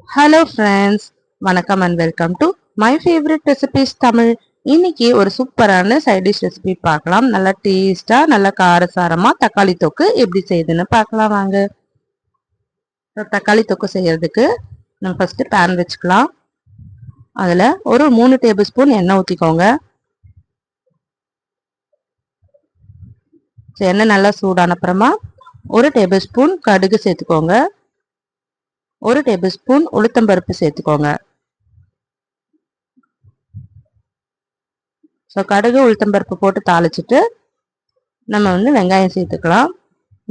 Hello friends, வணக்கம் and welcome to my favourite recipes Tamil. இன்னைக்கு ஒரு சூப்பரான சைட் டிஷ் ரெசிபி பார்க்கலாம். நல்லா டேஸ்டா, நல்லா காரசாரமா தக்காளி தொக்கு எப்படி செய்யுதுன்னு பார்க்கலாம் வாங்க. தக்காளி தொக்கு செய்யறதுக்கு நம்ம ஃபர்ஸ்ட் பேன் வச்சுக்கலாம். அதில் ஒரு 3 டேபிள் ஸ்பூன் எண்ணெய் ஊற்றிக்கோங்க. எண்ணெய் நல்லா சூடான அப்புறமா 1 டேபிள் ஸ்பூன் கடுகு சேர்த்துக்கோங்க. 1 டேபிள் ஸ்பூன் உளுத்தம்பருப்பு சேர்த்துக்கோங்க. கடுகு உளுத்தம்பருப்பு போட்டு தாளிச்சிட்டு நம்ம வெங்காயம் சேர்த்துக்கலாம்.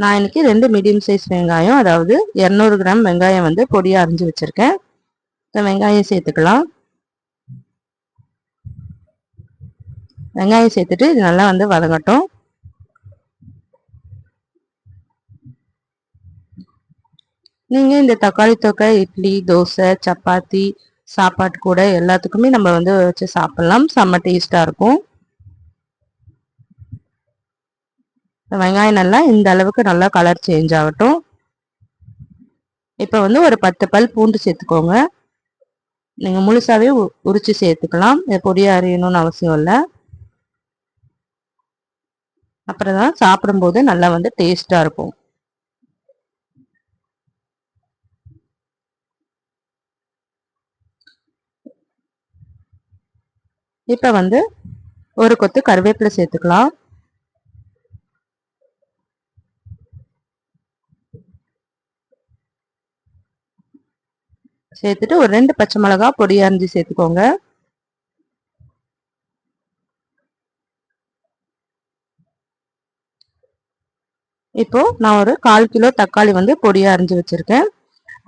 நான் இன்னைக்கு 2 மீடியம் சைஸ் வெங்காயம், அதாவது 200 கிராம் வெங்காயம் பொடியாக அரிஞ்சு வச்சிருக்கேன். வெங்காயம் சேர்த்துக்கலாம். வெங்காயம் சேர்த்துட்டு இது நல்லா வதங்கட்டும். நீங்கள் இந்த தக்காளி தொக்கை இட்லி, தோசை, சப்பாத்தி, சாப்பாட்டு கூட எல்லாத்துக்குமே நம்ம வச்சு சாப்பிட்லாம். செம்ம டேஸ்டாக இருக்கும். வெங்காயம் நல்லா இந்த அளவுக்கு நல்லா கலர் சேஞ்ச் ஆகட்டும். இப்போ ஒரு 10 பல் பூண்டு சேர்த்துக்கோங்க. நீங்கள் முழுசாகவே உரிச்சு சேர்த்துக்கலாம். பொடியாக அரியணும்னு அவசியம் இல்லை. அப்புறம் தான் சாப்பிடும்போது நல்லா டேஸ்டாக இருக்கும். இப்போ ஒரு கொத்து கருவேப்பிலை சேர்த்துக்கலாம். சேர்த்துட்டு ஒரு 2 பச்சை மிளகா பொடியா அரிஞ்சு சேர்த்துக்கோங்க. இப்போ நான் ஒரு 1/4 கிலோ தக்காளி பொடியா அரிஞ்சு வச்சிருக்கேன்.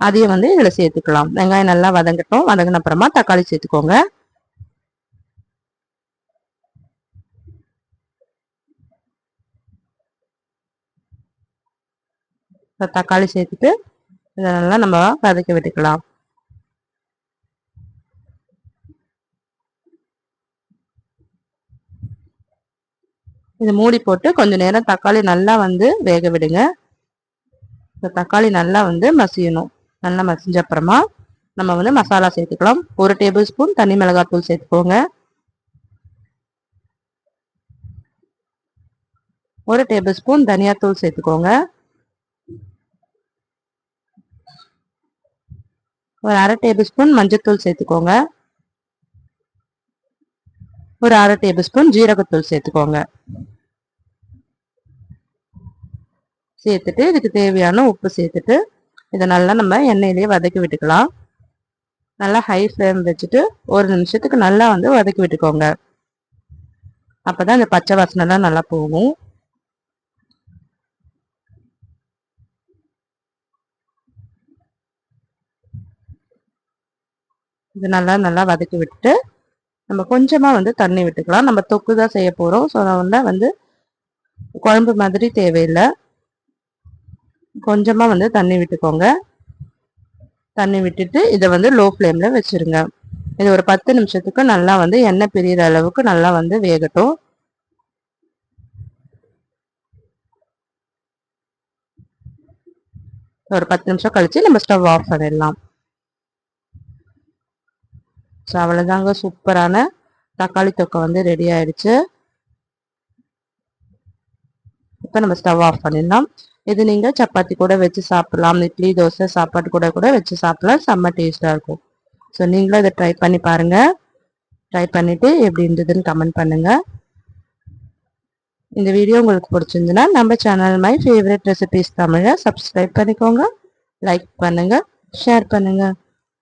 அதையும் இதுல சேர்த்துக்கலாம். வெங்காயம் நல்லா வதங்கட்டும். வதங்கின அப்புறமா தக்காளி சேர்த்துக்கோங்க. தக்காளி சேர்த்துட்டு இதை நல்லா நம்ம வதக்கி விட்டுக்கலாம். இது மூடி போட்டு கொஞ்ச நேரம் தக்காளி நல்லா வேக விடுங்க. தக்காளி நல்லா மசியணும். நல்லா மசிஞ்ச அப்புறமா நம்ம மசாலா சேர்த்துக்கலாம். 1 டேபிள் ஸ்பூன் தனி மிளகாத்தூள் சேர்த்துக்கோங்க. 1 டேபிள் ஸ்பூன் தனியாத்தூள் சேர்த்துக்கோங்க. ஒரு 1/2 டேபிள் ஸ்பூன் மஞ்சத்தூள் சேர்த்துக்கோங்க. ஒரு 1/2 டேபிள் ஸ்பூன் ஜீரகத்தூள் சேர்த்துக்கோங்க. சேர்த்துட்டு இதுக்கு தேவையான உப்பு சேர்த்துட்டு இதை நல்லா நம்ம எண்ணெயிலேயே வதக்கி விட்டுக்கலாம். நல்லா ஹை ஃப்ளேம் வச்சுட்டு 1 நிமிஷத்துக்கு நல்லா வதக்கி விட்டுக்கோங்க. அப்பதான் இந்த பச்சை வாசனைலாம் நல்லா போகும். இது நல்லா வதக்கி விட்டுட்டு நம்ம கொஞ்சமா தண்ணி விட்டுக்கலாம். நம்ம தொக்கு தான் செய்ய போறோம். ஸோ குழம்பு மாதிரி தேவையில்லை. கொஞ்சமா தண்ணி விட்டுக்கோங்க. தண்ணி விட்டுட்டு இதை லோ ஃப்ளேம்ல வச்சிருங்க. இது ஒரு 10 நிமிஷத்துக்கு நல்லா எண்ணெய் பிரியிற அளவுக்கு நல்லா வேகட்டும். ஒரு 10 நிமிஷம் கழிச்சு நம்ம ஸ்டவ் ஆஃப் பண்ணிடலாம். ஸோ அவ்வளோதாங்க, சூப்பரான தக்காளி தொக்கை ரெடி ஆயிடுச்சு. இப்போ நம்ம ஸ்டவ் ஆஃப் பண்ணிடலாம். இது நீங்கள் சப்பாத்தி கூட வச்சு சாப்பிடலாம். இட்லி, தோசை, சாப்பாடு கூட வச்சு சாப்பிடலாம். செம்ம டேஸ்டாக இருக்கும். ஸோ நீங்களும் இதை ட்ரை பண்ணி பாருங்கள். ட்ரை பண்ணிவிட்டு எப்படி இருந்ததுன்னு கமெண்ட் பண்ணுங்கள். இந்த வீடியோ உங்களுக்கு பிடிச்சிருந்துன்னா நம்ம சேனல் மை ஃபேவரட் ரெசிபிஸ் தமிழை சப்ஸ்கிரைப் பண்ணிக்கோங்க. லைக் பண்ணுங்கள், ஷேர் பண்ணுங்கள்.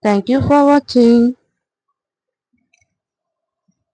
தேங்க்யூ ஃபார் வாட்சிங்.